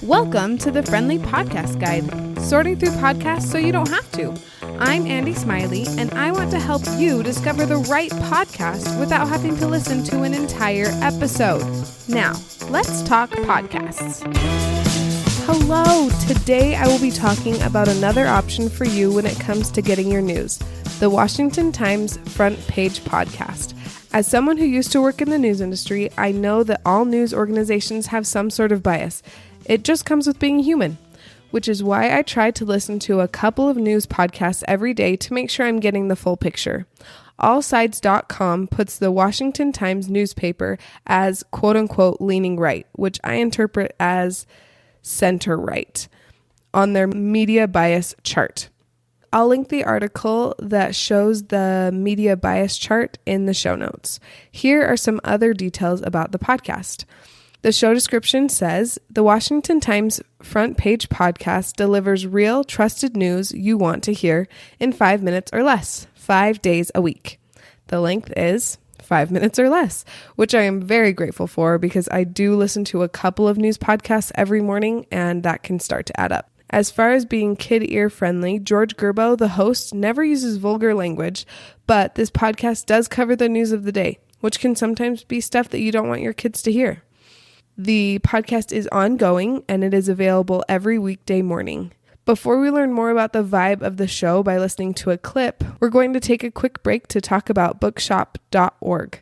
Welcome to the Friendly Podcast Guide, sorting through podcasts so you don't have to. I'm Andy Smiley, and I want to help you discover the right podcast without having to listen to an entire episode. Now, let's talk podcasts. Hello! Today I will be talking about another option for you when it comes to getting your news, the Washington Times Front Page Podcast. As someone who used to work in the news industry, I know that all news organizations have some sort of bias. It just comes with being human, which is why I try to listen to a couple of news podcasts every day to make sure I'm getting the full picture. Allsides.com puts the Washington Times newspaper as quote-unquote leaning right, which I interpret as center-right, on their media bias chart. I'll link the article that shows the media bias chart in the show notes. Here are some other details about the podcast. The show description says, the Washington Times Front Page Podcast delivers real, trusted news you want to hear in 5 minutes or less, 5 days a week. The length is 5 minutes or less, which I am very grateful for because I do listen to a couple of news podcasts every morning, and that can start to add up. As far as being kid ear friendly, George Gerbo, the host, never uses vulgar language, but this podcast does cover the news of the day, which can sometimes be stuff that you don't want your kids to hear. The podcast is ongoing and it is available every weekday morning. Before we learn more about the vibe of the show by listening to a clip, we're going to take a quick break to talk about bookshop.org.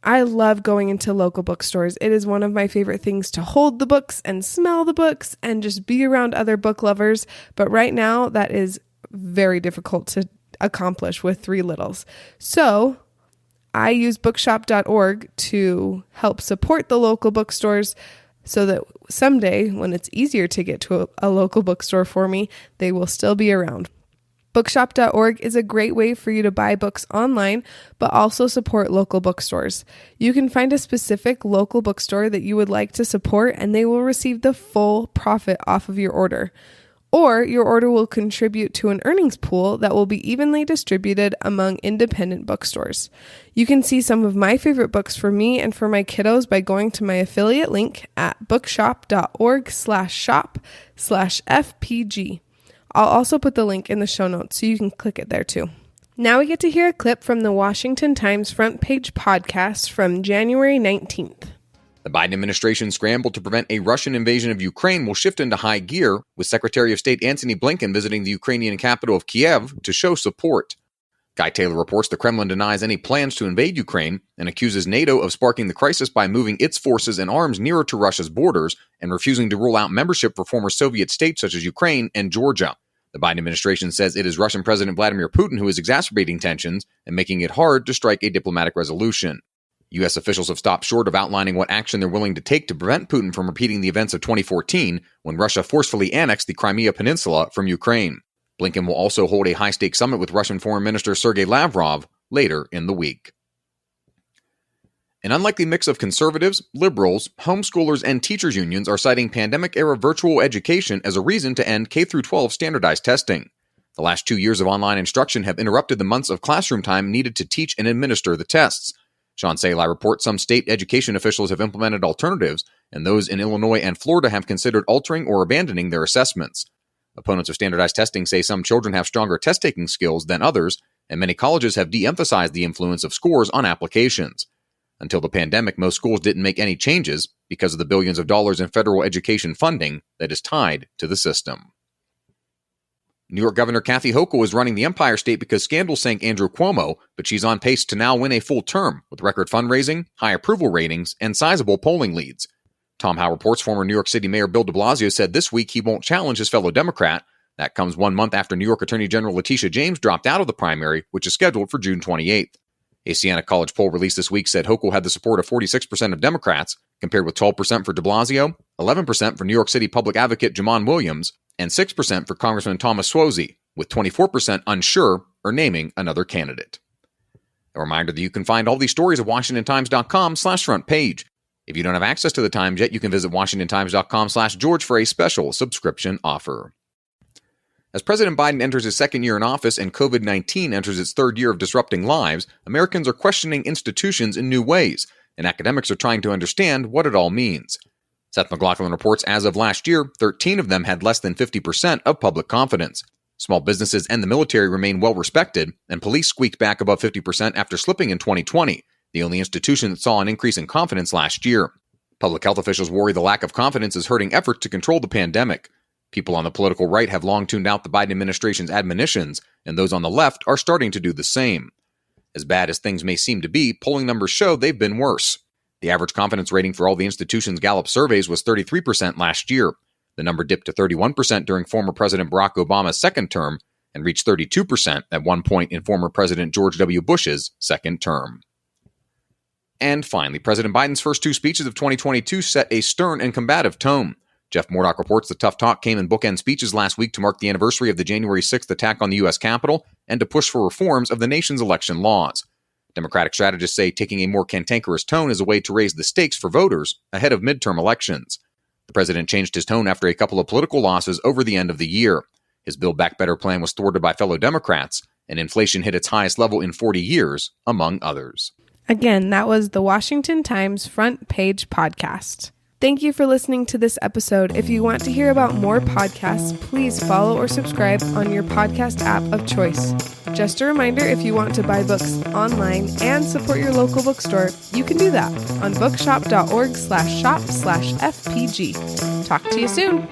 I love going into local bookstores. It is one of my favorite things to hold the books and smell the books and just be around other book lovers. But right now, that is very difficult to accomplish with 3 littles. So I use bookshop.org to help support the local bookstores so that someday, when it's easier to get to a local bookstore for me, they will still be around. Bookshop.org is a great way for you to buy books online, but also support local bookstores. You can find a specific local bookstore that you would like to support, and they will receive the full profit off of your order. Or your order will contribute to an earnings pool that will be evenly distributed among independent bookstores. You can see some of my favorite books for me and for my kiddos by going to my affiliate link at bookshop.org/shop/FPG. I'll also put the link in the show notes so you can click it there too. Now we get to hear a clip from the Washington Times Front Page Podcast from January 19th. The Biden administration's scramble to prevent a Russian invasion of Ukraine will shift into high gear, with Secretary of State Antony Blinken visiting the Ukrainian capital of Kiev to show support. Guy Taylor reports the Kremlin denies any plans to invade Ukraine and accuses NATO of sparking the crisis by moving its forces and arms nearer to Russia's borders and refusing to rule out membership for former Soviet states such as Ukraine and Georgia. The Biden administration says it is Russian President Vladimir Putin who is exacerbating tensions and making it hard to strike a diplomatic resolution. U.S. officials have stopped short of outlining what action they're willing to take to prevent Putin from repeating the events of 2014 when Russia forcefully annexed the Crimea Peninsula from Ukraine. Blinken will also hold a high-stakes summit with Russian Foreign Minister Sergei Lavrov later in the week. An unlikely mix of conservatives, liberals, homeschoolers, and teachers' unions are citing pandemic-era virtual education as a reason to end K-12 standardized testing. The last 2 years of online instruction have interrupted the months of classroom time needed to teach and administer the tests. Sean Salai reports some state education officials have implemented alternatives, and those in Illinois and Florida have considered altering or abandoning their assessments. Opponents of standardized testing say some children have stronger test-taking skills than others, and many colleges have de-emphasized the influence of scores on applications. Until the pandemic, most schools didn't make any changes because of the billions of dollars in federal education funding that is tied to the system. New York Governor Kathy Hochul is running the Empire State because scandal sank Andrew Cuomo, but she's on pace to now win a full term with record fundraising, high approval ratings, and sizable polling leads. Tom Howe reports former New York City Mayor Bill de Blasio said this week he won't challenge his fellow Democrat. That comes 1 month after New York Attorney General Letitia James dropped out of the primary, which is scheduled for June 28th. A Siena College poll released this week said Hochul had the support of 46% of Democrats, compared with 12% for de Blasio, 11% for New York City public advocate Jamon Williams, and 6% for Congressman Thomas Suozzi, with 24% unsure or naming another candidate. A reminder that you can find all these stories at WashingtonTimes.com/front page. If you don't have access to the Times yet, you can visit WashingtonTimes.com/George for a special subscription offer. As President Biden enters his second year in office and COVID-19 enters its third year of disrupting lives, Americans are questioning institutions in new ways, and academics are trying to understand what it all means. Seth MacLachlan reports as of last year, 13 of them had less than 50% of public confidence. Small businesses and the military remain well respected, and police squeaked back above 50% after slipping in 2020, the only institution that saw an increase in confidence last year. Public health officials worry the lack of confidence is hurting efforts to control the pandemic. People on the political right have long tuned out the Biden administration's admonitions, and those on the left are starting to do the same. As bad as things may seem to be, polling numbers show they've been worse. The average confidence rating for all the institutions' Gallup surveys was 33% last year. The number dipped to 31% during former President Barack Obama's second term and reached 32% at one point in former President George W. Bush's second term. And finally, President Biden's first two speeches of 2022 set a stern and combative tone. Jeff Murdoch reports the tough talk came in bookend speeches last week to mark the anniversary of the January 6th attack on the U.S. Capitol and to push for reforms of the nation's election laws. Democratic strategists say taking a more cantankerous tone is a way to raise the stakes for voters ahead of midterm elections. The president changed his tone after a couple of political losses over the end of the year. His Build Back Better plan was thwarted by fellow Democrats, and inflation hit its highest level in 40 years, among others. Again, that was the Washington Times Front Page Podcast. Thank you for listening to this episode. If you want to hear about more podcasts, please follow or subscribe on your podcast app of choice. Just a reminder, if you want to buy books online and support your local bookstore, you can do that on bookshop.org/shop/FPG. Talk to you soon.